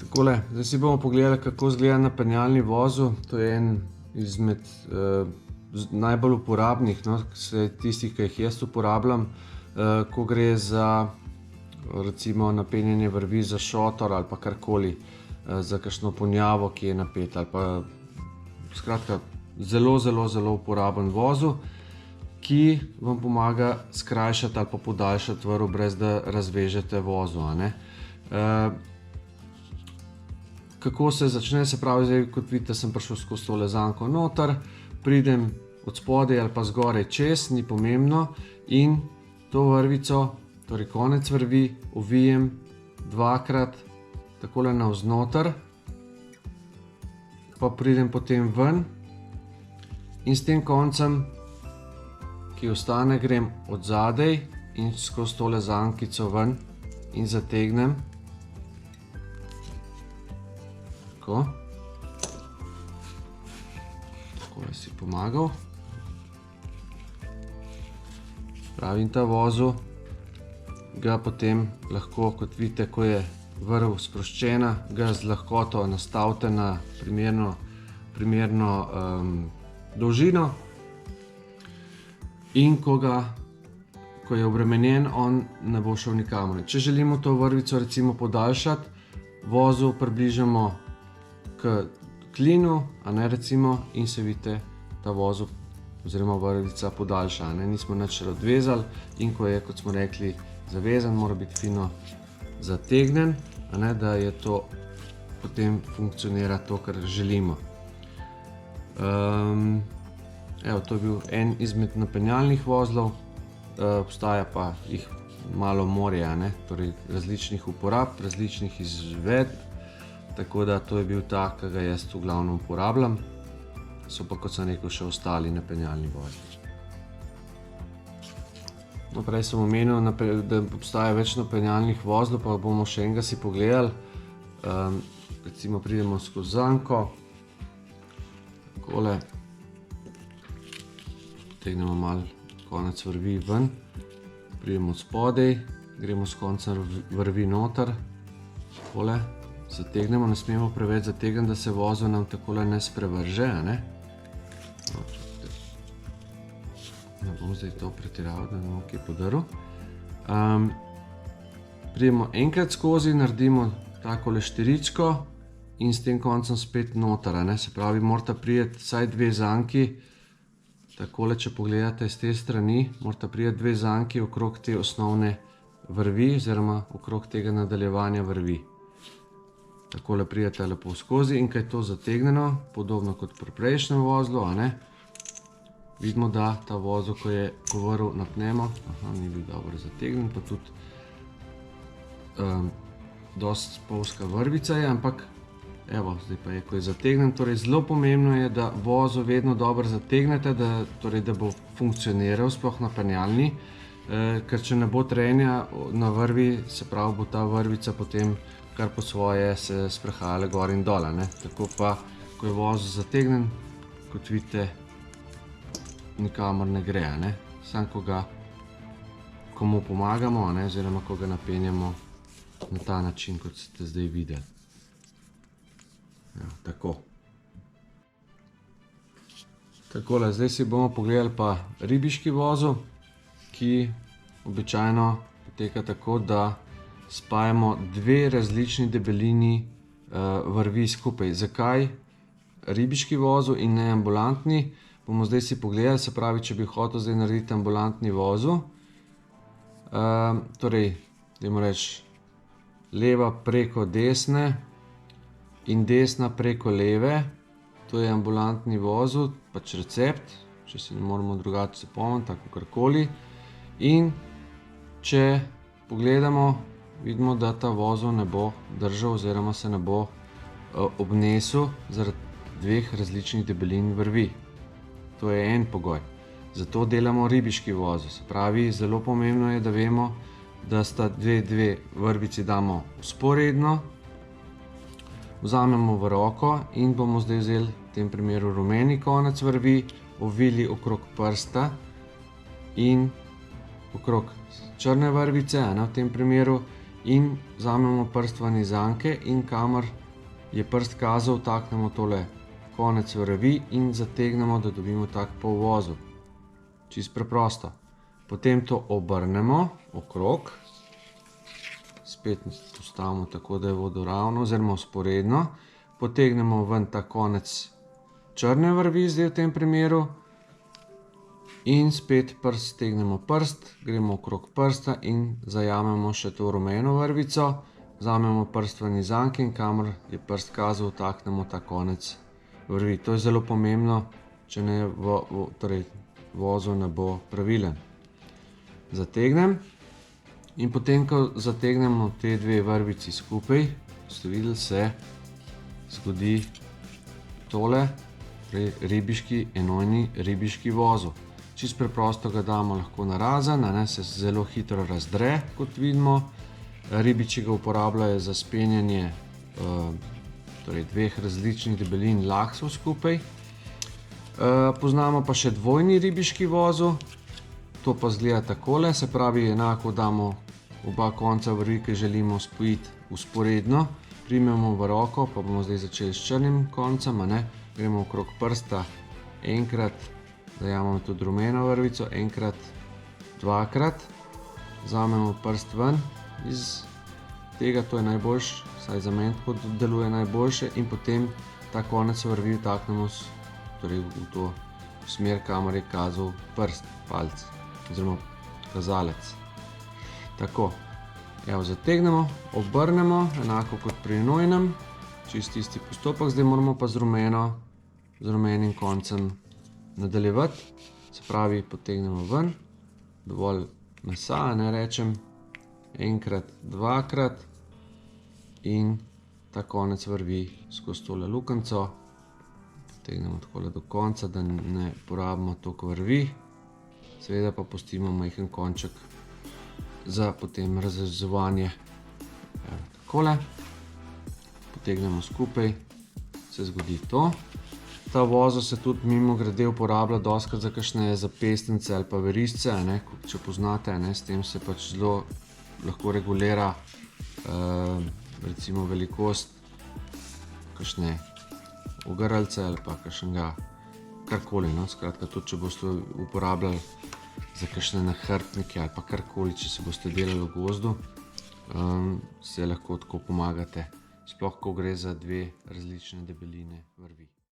Takole, zdaj si bomo pogledali, kako izgleda na penjalni vozu. To je en izmed najbolj uporabnih, no, tistih, ki jih jaz uporabljam, ko gre za recimo napenjanje vrvi za šotor ali pa karkoli, za kakšno ponjavo, ki je napeta, ali pa skratka zelo uporaben vozu, ki vam pomaga skrajšati ali pa podaljšati vrv, brez da razvežete vozu, a ne. Kako se začne, se pravi, zdaj, kot vidite, sem prišel skozi tole zanko noter, pridem od spodaj ali pa zgoraj čez, ni pomembno, in to vrvico, torej konec vrvi, ovijem dvakrat takole navznoter, pa pridem potem ven in s tem koncem, ki ostane, grem od zadaj in skozi tole zankico ven in zategnem. Tako. Takole si pomagal. Pravim, ta vozu ga potem lahko, kot vidite, ko je vrv sproščena, ga z lahkoto nastavite na primerno dolžino, in ko je obremenjen, on ne bo šel nikamor. Če želimo to vrvico recimo podaljšati, vozu približamo k klinu, a ne, recimo, in se vidite, ta vozu oziroma vrvica podaljša, a ne, nismo nič odvezali, in ko je, kot smo rekli, zavezan, mora biti fino zategnen, a ne, da je to potem funkcionira to, kar želimo. Evo, to je bil en izmed napenjalnih vozlov, obstaja pa jih malo morje, a ne, torej različnih uporab, različnih izvedb, tako da to je bil ta, ki ga jaz v glavnem uporabljam. So pa, kot sem rekel, še ostali napenjalni vozli. No, prej sem omenil, da obstaja več napenjalnih vozlov, pa bomo še enega si pogledali. Recimo pridemo skozi zanko, takole, potegnemo malo konec vrvi ven, pridemo od spodaj, gremo s koncem vrvi noter, takole, zategnemo, ne smemo preveč zategniti, da se vozel nam takole ne sprevrže, a ne. Ne bom zdaj to pretiraval, da ne bom kaj podaril. Pridemo enkrat skozi, naredimo takole štiričko in s tem koncem spet noter, a ne. Se pravi, morata priti vsaj dve zanki, takole, če pogledate z te strani, morata priti dve zanki okrog te osnovne vrvi oziroma okrog tega nadaljevanja vrvi. Takole pridete lepo skozi, in ko je to zategnjeno, podobno kot pri prejšnjem vozlu, a ne, vidimo, da ta vozel, ko vrv napnemo, ni bil dobro zategnjen, pa tudi dosti spolzka vrvica je, ampak evo, zdaj pa je, ko je zategnjen. Torej zelo pomembno je, da vozel vedno dobro zategnete, da bo funkcioniral, sploh na penjalni, ker če ne bo trenja na vrvi, se pravi, bo ta vrvica potem kar po svoje se sprehajale gor in dol, ne. Tako pa, ko je vozel zategnjen, kot vidite, nikamor ne gre, ne. Samo ko mu pomagamo, ne, oziroma ko ga napenjamo na ta način, kot ste zdaj videli. Ja, tako. Takole, zdaj si bomo pogledali pa ribiški vozel, ki običajno poteka tako, da spajamo dve različni debelini vrvi skupaj. Zakaj ribiški vozel in ne ambulantni? Bomo zdaj si pogledali, se pravi, če bi hotel zdaj narediti ambulantni vozel, torej, dajmo reči, leva preko desne in desna preko leve, to je ambulantni vozel, pač recept, če si ne moramo drugače zapomniti, tako karkoli. In če pogledamo, vidimo, da ta vozel ne bo držal oziroma se ne bo obnesel zaradi dveh različnih debelin vrvi. To je en pogoj. Zato delamo ribiški vozel. Se pravi, zelo pomembno je, da vemo, da sta dve vrvici damo vzporedno, vzamemo v roko in bomo zdaj vzeli v tem primeru rumeni konec vrvi, ovili okrog prsta in okrog črne vrvice, v tem primeru, in vzamemo prst ven iz zanke in kamor je prst kazal, vtaknemo tole konec vrvi in zategnemo, da dobimo tak polvozel. Čisto preprosto. Potem to obrnemo okrog, spet postavimo tako, da je vodoravno oziroma vzporedno, potegnemo ven ta konec črne vrvi, zdaj v tem primeru, in spet stegnemo prst, gremo okrog prsta in zajamemo še to rumeno vrvico, vzamemo prst ven iz zanke in kamor je prst kazal, vtaknemo ta konec vrvi. To je zelo pomembno, če ne vozel ne bo pravilen. Zategnem in potem, ko zategnemo te dve vrvici skupaj, ste videli, se zgodi tole, enojni ribiški vozel. Čisto preprosto ga damo lahko narazen, se zelo hitro razdre, kot vidimo. Ribiči ga uporabljajo za spenjanje dveh različnih debelin laksov skupaj. Poznamo pa še dvojni ribiški vozel. To pa izgleda takole, se pravi, enako damo oba konca vrvi, ki želimo spojiti vzporedno, primemo v roko, pa bomo zdaj začeli s črnim koncem, gremo okrog prsta enkrat, zajamemo tudi rumeno vrvico, enkrat, dvakrat, vzamemo prst ven iz tega, to je najboljše, saj za meni tako deluje najboljše, in potem ta konec vrvi vtaknemo v to smer, kamor je kazal prst, palec oziroma kazalec. Tako, evo, zategnemo, obrnemo, enako kot pri enojnem, čist isti postopek, zdaj moramo pa z rumenim koncem nadaljevati, se pravi, potegnemo ven, dovolj mesa, rečem, enkrat, dvakrat in ta konec vrvi skozi tole lukenco, potegnemo takole do konca, da ne porabimo toliko vrvi, seveda pa pustimo majhen konček za potem razrezovanje. Takole, potegnemo skupaj, se zgodi to. Ta vozel se tudi mimogrede uporablja dostikrat za kakšne zapestnice ali pa verižce, če poznate, s tem se pač zelo lahko regulira recimo velikost kakšne ogrlce ali pa kakšnega karkoli, skratka tudi če boste uporabljali za kakšne nahrbtnike ali pa karkoli, če se boste delali v gozdu, se lahko tako pomagate, sploh ko gre za dve različne debeline vrvi.